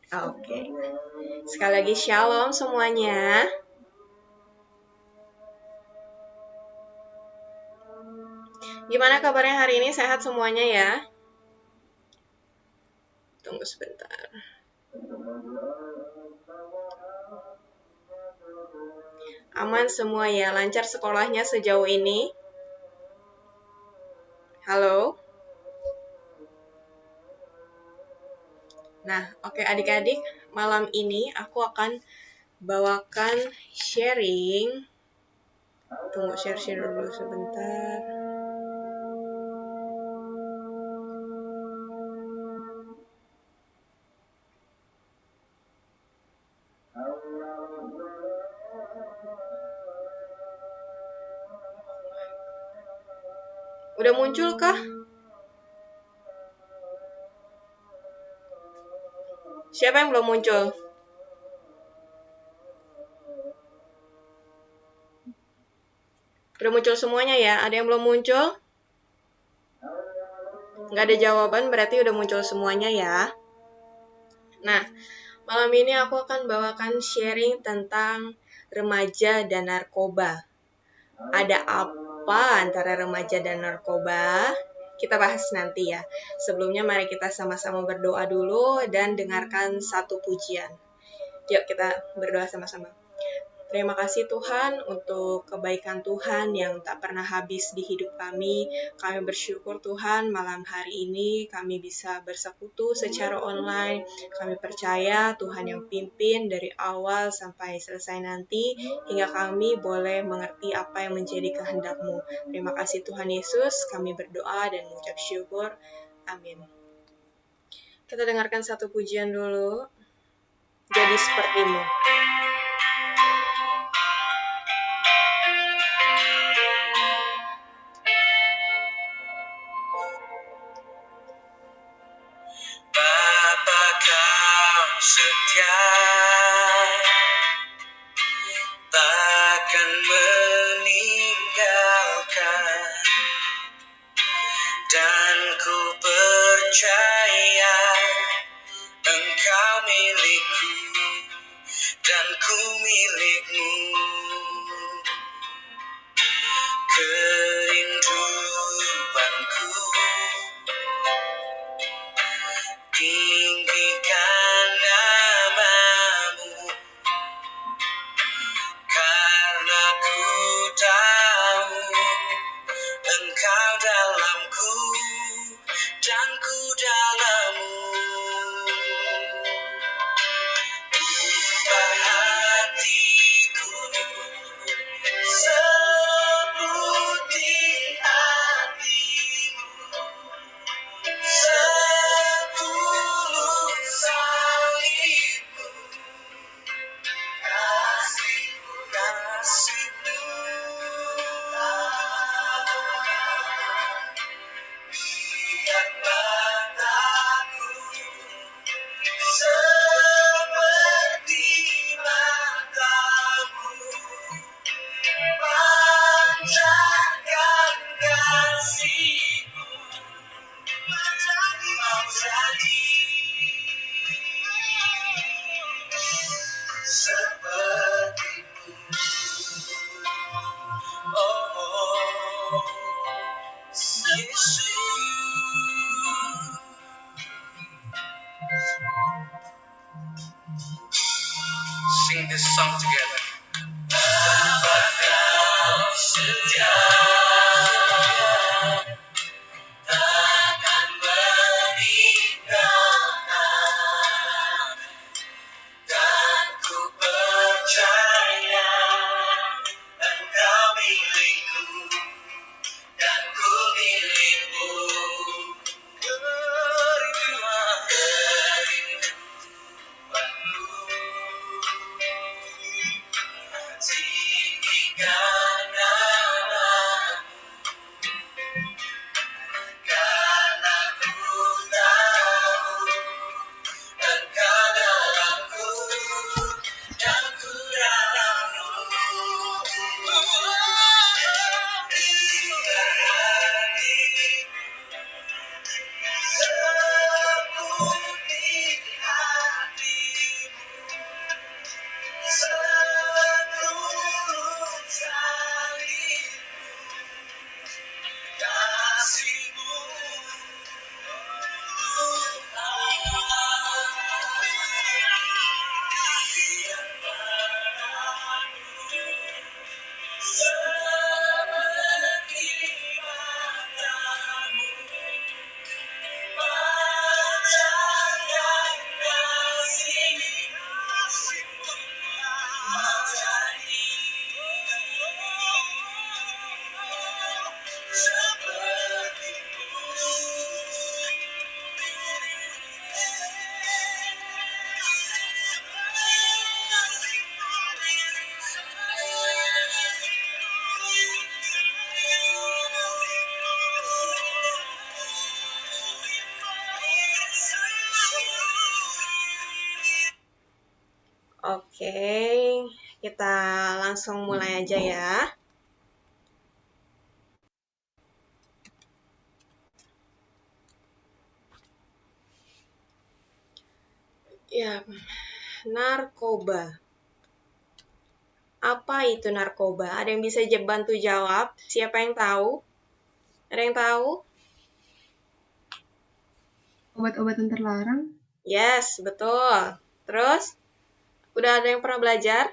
Oke. Sekali lagi shalom semuanya. Gimana kabarnya hari ini? Sehat semuanya ya? Tunggu sebentar. Aman semua ya? Lancar sekolahnya sejauh ini? Halo? Nah, oke adik-adik, malam ini aku akan bawakan sharing. Tunggu share dulu sebentar. Udah muncul kah? Siapa yang belum muncul? Udah muncul semuanya ya? Ada yang belum muncul? Nggak ada jawaban berarti udah muncul semuanya ya. Nah, malam ini aku akan bawakan sharing tentang remaja dan narkoba. Ada apa antara remaja dan narkoba? Kita bahas nanti ya. Sebelumnya mari kita sama-sama berdoa dulu dan dengarkan satu pujian. Yuk kita berdoa sama-sama. Terima kasih Tuhan untuk kebaikan Tuhan yang tak pernah habis di hidup kami. Kami bersyukur Tuhan malam hari ini kami bisa bersekutu secara online. Kami percaya Tuhan yang pimpin dari awal sampai selesai nanti hingga kami boleh mengerti apa yang menjadi kehendak-Mu. Terima kasih Tuhan Yesus, kami berdoa dan mengucap syukur. Amin. Kita dengarkan satu pujian dulu. Jadi sepertimu. Bapa kau setia, takkan meninggalkan, dan ku percaya Engkau milikku dan ku milikmu. Kerinduanku tinggikan namamu, karena ku tahu Engkau dalamku dan ku dalammu. Ubah hatiku seperti hatimu, setulus salibmu, kasih-kasihmu. Biar mataku seperti matamu, pancarkan kasih-Mu, mau jadi seperti-Mu. Oh, Yesus. Sing this song together. Bapa kau setia, takkan meninggalkan, dan ku percaya Engkau milikku dan ku milikmu. Kerinduanku tinggikan namamu, Oke, kita langsung mulai aja ya. Ya, narkoba. Apa itu narkoba? Ada yang bisa bantu jawab? Siapa yang tahu? Ada yang tahu? Obat-obatan terlarang? Yes, betul. Terus, udah ada yang pernah belajar?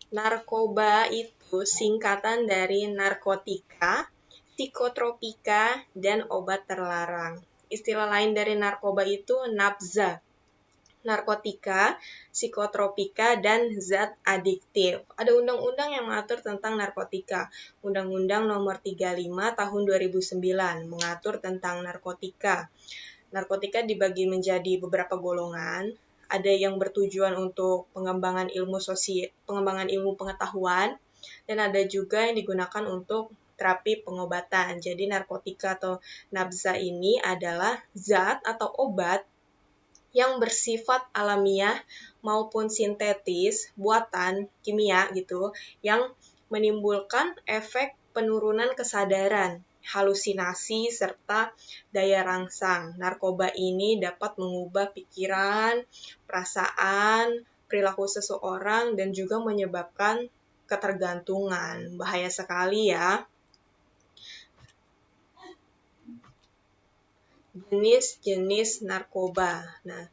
Narkoba itu singkatan dari narkotika, psikotropika, dan obat terlarang. Istilah lain dari narkoba itu nafza, narkotika, psikotropika, dan zat adiktif. Ada undang-undang yang mengatur tentang narkotika. Undang-Undang Nomor 35 Tahun 2009 mengatur tentang narkotika. Narkotika dibagi menjadi beberapa golongan. Ada yang bertujuan untuk pengembangan ilmu pengetahuan, dan ada juga yang digunakan untuk terapi pengobatan. Jadi narkotika atau nafza ini adalah zat atau obat yang bersifat alamiah maupun sintetis, buatan kimia gitu, yang menimbulkan efek penurunan kesadaran, halusinasi, serta daya rangsang. Narkoba ini dapat mengubah pikiran, perasaan, perilaku seseorang, dan juga menyebabkan ketergantungan. Bahaya sekali ya. Jenis-jenis narkoba. Nah,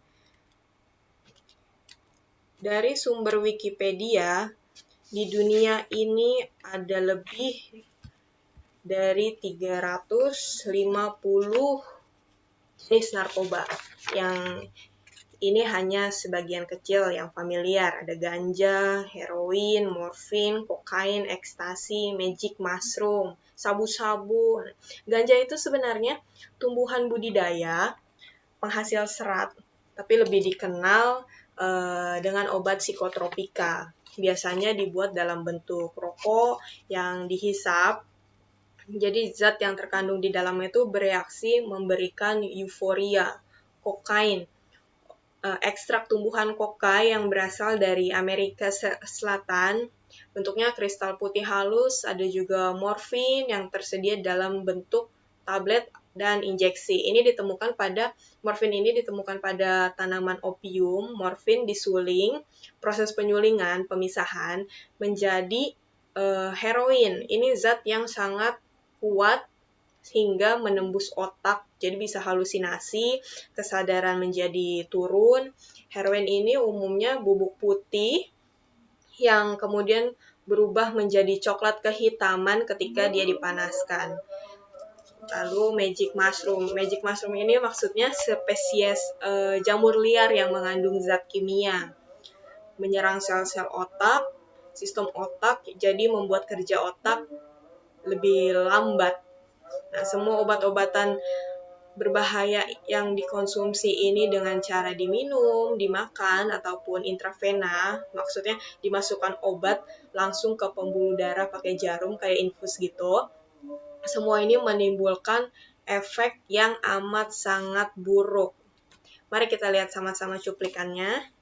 dari sumber Wikipedia, di dunia ini ada lebih dari 350 jenis narkoba. Yang ini hanya sebagian kecil yang familiar. Ada ganja, heroin, morfin, kokain, ekstasi, magic mushroom, sabu-sabu. Ganja itu sebenarnya tumbuhan budidaya penghasil serat, tapi lebih dikenal dengan obat psikotropika. Biasanya dibuat dalam bentuk rokok yang dihisap. Jadi zat yang terkandung di dalamnya itu bereaksi memberikan euforia. Kokain, ekstrak tumbuhan kokai yang berasal dari Amerika Selatan, bentuknya kristal putih halus. Ada juga morfin yang tersedia dalam bentuk tablet dan injeksi. Morfin ini ditemukan pada tanaman opium. Morfin disuling, proses penyulingan, pemisahan menjadi heroin. Ini zat yang sangat kuat hingga menembus otak, jadi bisa halusinasi, kesadaran menjadi turun. Heroin ini umumnya bubuk putih yang kemudian berubah menjadi coklat kehitaman ketika dia dipanaskan. Lalu magic mushroom ini maksudnya spesies jamur liar yang mengandung zat kimia, menyerang sel-sel otak, sistem otak, jadi membuat kerja otak lebih lambat. Nah, semua obat-obatan berbahaya yang dikonsumsi ini dengan cara diminum, dimakan, ataupun intravena, maksudnya dimasukkan obat langsung ke pembuluh darah pakai jarum kayak infus gitu. Semua ini menimbulkan efek yang amat sangat buruk. Mari kita lihat sama-sama cuplikannya.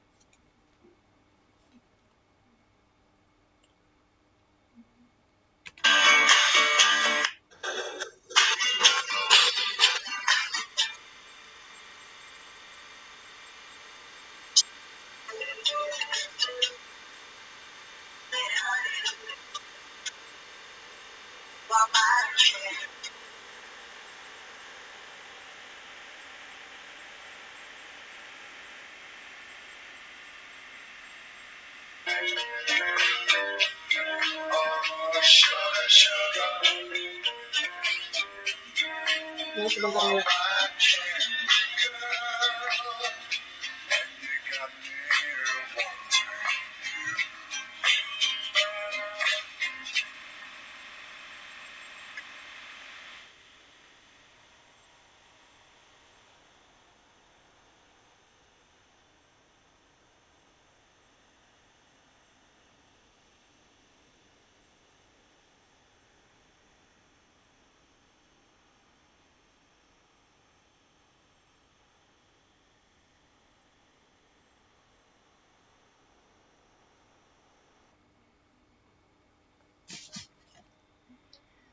Ini sebentar ya.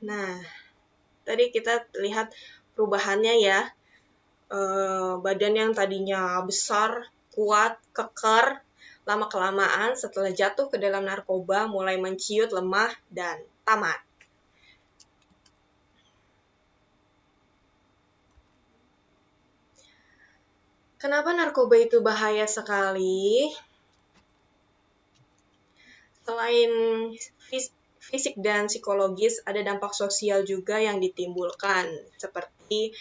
Nah, tadi kita lihat perubahannya ya. Badan yang tadinya besar, kuat, keker, lama-kelamaan setelah jatuh ke dalam narkoba mulai menciut, lemah, dan tamat. Kenapa narkoba itu bahaya sekali? Selain fisik dan psikologis, ada dampak sosial juga yang ditimbulkan, seperti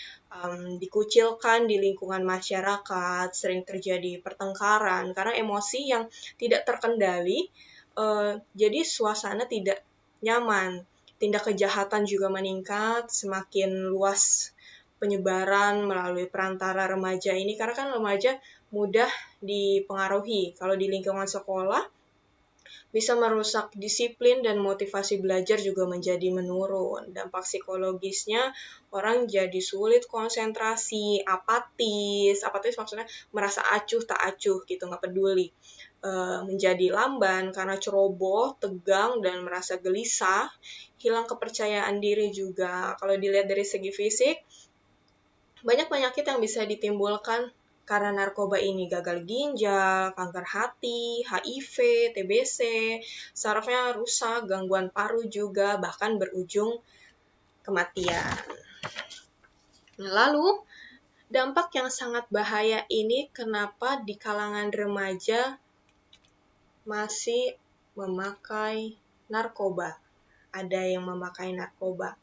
dikucilkan di lingkungan masyarakat, sering terjadi pertengkaran karena emosi yang tidak terkendali, jadi suasana tidak nyaman. Tindak kejahatan juga meningkat, semakin luas penyebaran melalui perantara remaja ini, karena kan remaja mudah dipengaruhi. Kalau di lingkungan sekolah, bisa merusak disiplin dan motivasi belajar juga menjadi menurun. Dampak psikologisnya, orang jadi sulit konsentrasi, apatis maksudnya merasa acuh tak acuh gitu, nggak peduli. Menjadi lamban karena ceroboh, tegang, dan merasa gelisah, hilang kepercayaan diri juga. Kalau dilihat dari segi fisik, banyak penyakit yang bisa ditimbulkan karena narkoba ini, gagal ginjal, kanker hati, HIV, TBC, sarafnya rusak, gangguan paru juga, bahkan berujung kematian. Lalu, dampak yang sangat bahaya ini kenapa di kalangan remaja masih memakai narkoba? Ada yang memakai narkoba.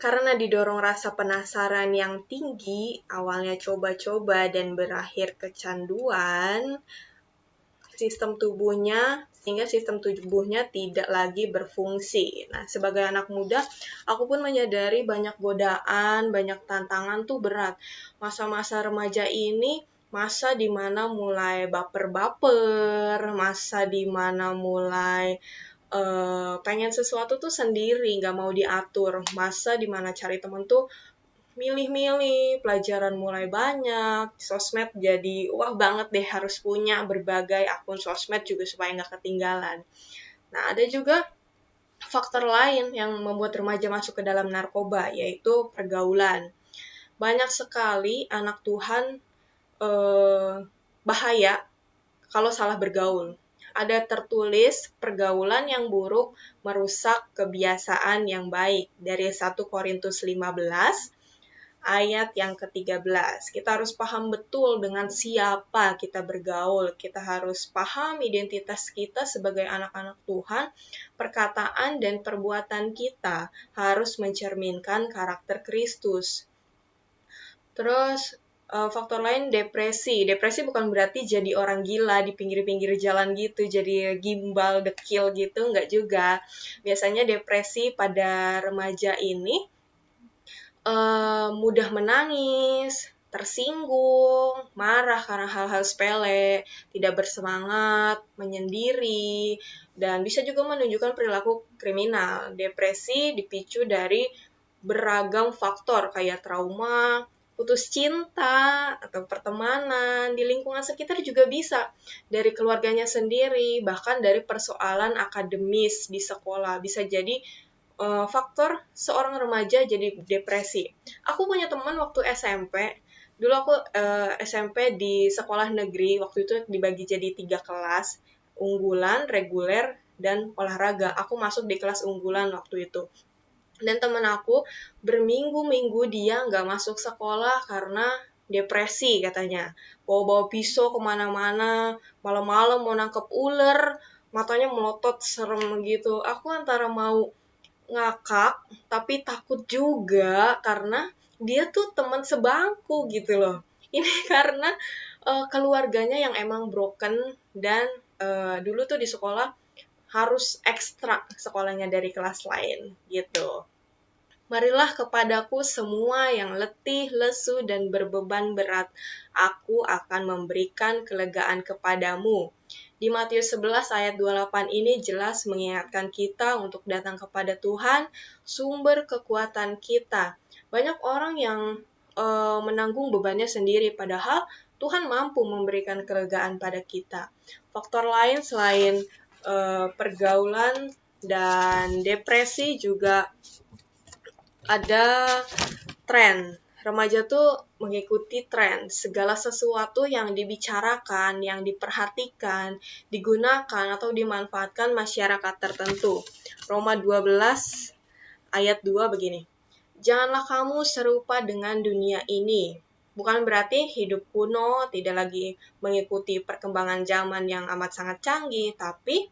Karena didorong rasa penasaran yang tinggi, awalnya coba-coba dan berakhir kecanduan, sehingga sistem tubuhnya tidak lagi berfungsi. Nah, sebagai anak muda, aku pun menyadari banyak godaan, banyak tantangan tuh berat. Masa-masa remaja ini masa dimana mulai baper-baper, masa dimana mulai pengen sesuatu tuh sendiri, nggak mau diatur. Masa dimana cari temen tuh milih-milih, pelajaran mulai banyak, sosmed jadi wah banget deh, harus punya berbagai akun sosmed juga supaya nggak ketinggalan. Nah, ada juga faktor lain yang membuat remaja masuk ke dalam narkoba, yaitu pergaulan. Banyak sekali anak Tuhan bahaya kalau salah bergaul. Ada tertulis pergaulan yang buruk merusak kebiasaan yang baik dari 1 Korintus 15 ayat yang ke-13. Kita harus paham betul dengan siapa kita bergaul. Kita harus paham identitas kita sebagai anak-anak Tuhan. Perkataan dan perbuatan kita harus mencerminkan karakter Kristus. Terus faktor lain depresi. Depresi bukan berarti jadi orang gila di pinggir-pinggir jalan gitu, jadi gimbal, dekil gitu, enggak juga. Biasanya depresi pada remaja ini mudah menangis, tersinggung, marah karena hal-hal sepele, tidak bersemangat, menyendiri, dan bisa juga menunjukkan perilaku kriminal. Depresi dipicu dari beragam faktor kayak trauma, putus cinta, atau pertemanan, di lingkungan sekitar juga bisa, dari keluarganya sendiri, bahkan dari persoalan akademis di sekolah, bisa jadi faktor seorang remaja jadi depresi. Aku punya teman waktu SMP, dulu aku SMP di sekolah negeri, waktu itu dibagi jadi 3 kelas, unggulan, reguler, dan olahraga. Aku masuk di kelas unggulan waktu itu. Dan temen aku berminggu-minggu dia nggak masuk sekolah karena depresi katanya. Bawa-bawa pisau kemana-mana, malam-malam mau nangkep ular, matanya melotot serem gitu. Aku antara mau ngakak, tapi takut juga karena dia tuh teman sebangku gitu loh. Ini karena keluarganya yang emang broken dan dulu tuh di sekolah harus ekstra sekolahnya dari kelas lain gitu. Marilah kepadaku semua yang letih, lesu, dan berbeban berat. Aku akan memberikan kelegaan kepadamu. Di Matius 11 ayat 28 ini jelas mengingatkan kita untuk datang kepada Tuhan, sumber kekuatan kita. Banyak orang yang menanggung bebannya sendiri, padahal Tuhan mampu memberikan kelegaan pada kita. Faktor lain selain pergaulan dan depresi juga ada tren. Remaja tuh mengikuti tren. Segala sesuatu yang dibicarakan, yang diperhatikan, digunakan atau dimanfaatkan masyarakat tertentu. Roma 12 ayat 2 begini. Janganlah kamu serupa dengan dunia ini. Bukan berarti hidup kuno tidak lagi mengikuti perkembangan zaman yang amat sangat canggih, tapi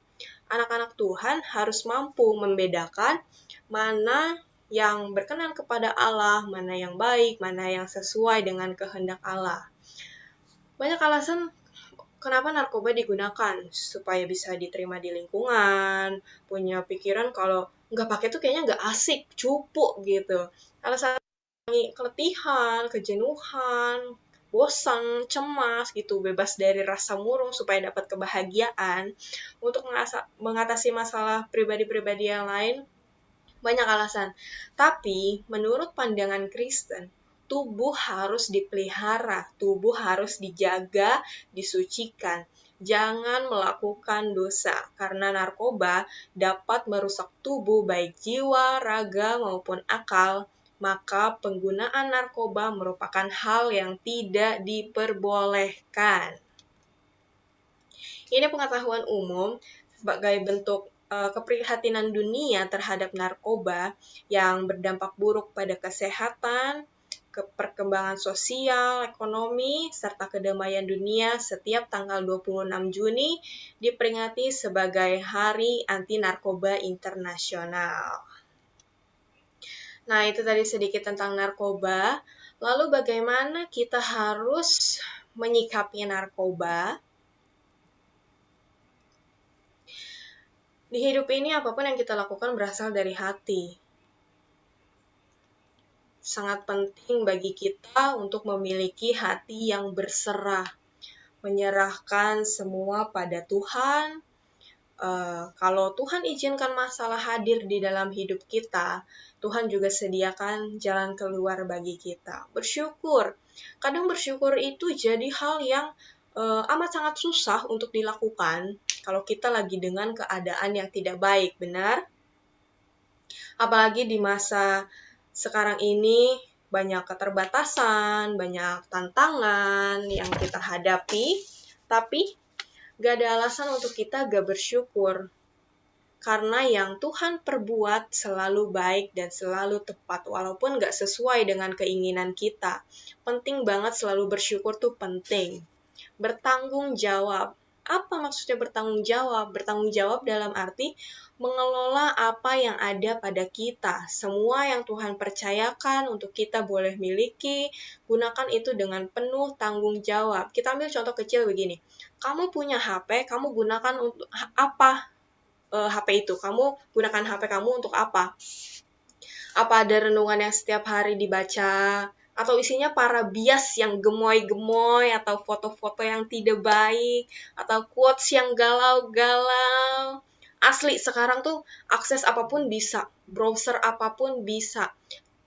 anak-anak Tuhan harus mampu membedakan mana yang berkenan kepada Allah, mana yang baik, mana yang sesuai dengan kehendak Allah. Banyak alasan kenapa narkoba digunakan, supaya bisa diterima di lingkungan, punya pikiran kalau nggak pakai tuh kayaknya nggak asik, cupu gitu. Alasan keletihan, kejenuhan, bosan, cemas gitu, bebas dari rasa murung supaya dapat kebahagiaan. Untuk mengatasi masalah pribadi-pribadi yang lain, banyak alasan. Tapi menurut pandangan Kristen, tubuh harus dipelihara, tubuh harus dijaga, disucikan. Jangan melakukan dosa, karena narkoba dapat merusak tubuh baik jiwa, raga, maupun akal. Maka penggunaan narkoba merupakan hal yang tidak diperbolehkan. Ini pengetahuan umum sebagai bentuk keprihatinan dunia terhadap narkoba yang berdampak buruk pada kesehatan, perkembangan sosial, ekonomi, serta kedamaian dunia. Setiap tanggal 26 Juni diperingati sebagai Hari Anti Narkoba Internasional. Nah, itu tadi sedikit tentang narkoba. Lalu bagaimana kita harus menyikapi narkoba? Di hidup ini apapun yang kita lakukan berasal dari hati. Sangat penting bagi kita untuk memiliki hati yang berserah, menyerahkan semua pada Tuhan. Kalau Tuhan izinkan masalah hadir di dalam hidup kita, Tuhan juga sediakan jalan keluar bagi kita. Bersyukur. Kadang bersyukur itu jadi hal yang amat sangat susah untuk dilakukan kalau kita lagi dengan keadaan yang tidak baik, benar? Apalagi di masa sekarang ini banyak keterbatasan, banyak tantangan yang kita hadapi, tapi gak ada alasan untuk kita gak bersyukur. Karena yang Tuhan perbuat selalu baik dan selalu tepat, walaupun gak sesuai dengan keinginan kita. Penting banget selalu bersyukur tuh penting. Bertanggung jawab. Apa maksudnya bertanggung jawab? Bertanggung jawab dalam arti mengelola apa yang ada pada kita. Semua yang Tuhan percayakan untuk kita boleh miliki, gunakan itu dengan penuh tanggung jawab. Kita ambil contoh kecil begini. Kamu punya HP, kamu gunakan untuk apa? HP itu, kamu gunakan HP kamu untuk apa? Apa ada renungan yang setiap hari dibaca? Atau isinya para bias yang gemoy-gemoy, atau foto-foto yang tidak baik, atau quotes yang galau-galau. Asli, sekarang tuh akses apapun bisa, browser apapun bisa,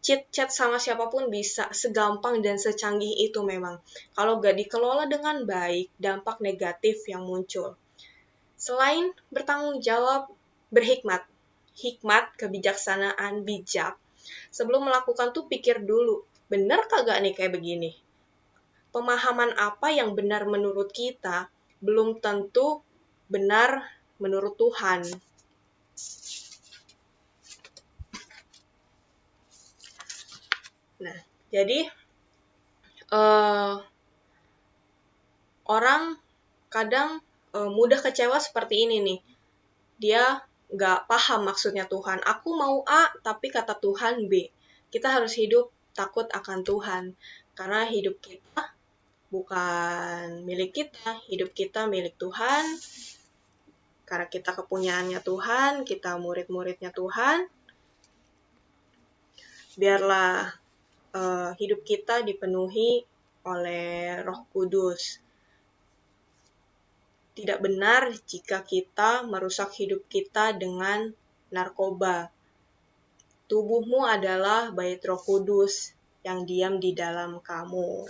chat sama siapapun bisa, segampang dan secanggih itu memang. Kalau gak dikelola dengan baik, dampak negatif yang muncul. Selain bertanggung jawab, berhikmat. Hikmat, kebijaksanaan, bijak. Sebelum melakukan tuh pikir dulu, benar kagak nih kayak begini? Pemahaman apa yang benar menurut kita belum tentu benar menurut Tuhan. Nah, jadi orang kadang mudah kecewa seperti ini nih. Dia nggak paham maksudnya Tuhan. Aku mau A, tapi kata Tuhan B. Kita harus hidup takut akan Tuhan. Karena hidup kita bukan milik kita, hidup kita milik Tuhan. Karena kita kepunyaannya Tuhan, kita murid-muridnya Tuhan. Biarlah hidup kita dipenuhi oleh Roh Kudus. Tidak benar jika kita merusak hidup kita dengan narkoba. Tubuhmu adalah bait Roh Kudus yang diam di dalam kamu.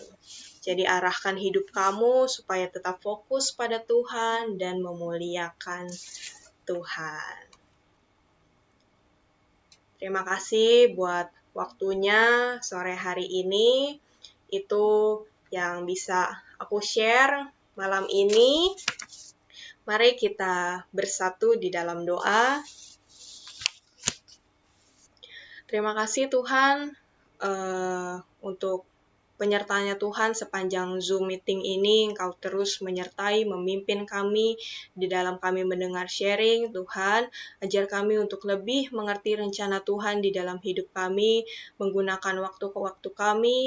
Jadi arahkan hidup kamu supaya tetap fokus pada Tuhan dan memuliakan Tuhan. Terima kasih buat waktunya sore hari ini. Itu yang bisa aku share malam ini. Mari kita bersatu di dalam doa. Terima kasih Tuhan untuk penyertanya Tuhan sepanjang Zoom meeting ini. Engkau terus menyertai, memimpin kami di dalam kami mendengar sharing. Tuhan, ajar kami untuk lebih mengerti rencana Tuhan di dalam hidup kami, menggunakan waktu ke waktu kami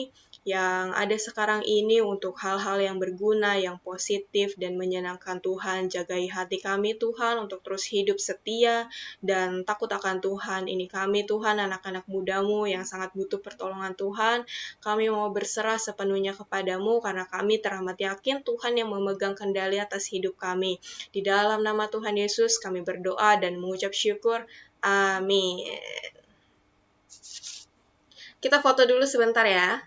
yang ada sekarang ini untuk hal-hal yang berguna, yang positif, dan menyenangkan Tuhan. Jagai hati kami Tuhan untuk terus hidup setia dan takut akan Tuhan. Ini kami Tuhan, anak-anak muda-Mu yang sangat butuh pertolongan Tuhan. Kami mau berserah sepenuhnya kepadamu karena kami teramat yakin Tuhan yang memegang kendali atas hidup kami. Di dalam nama Tuhan Yesus kami berdoa dan mengucap syukur. Amin. Kita foto dulu sebentar ya.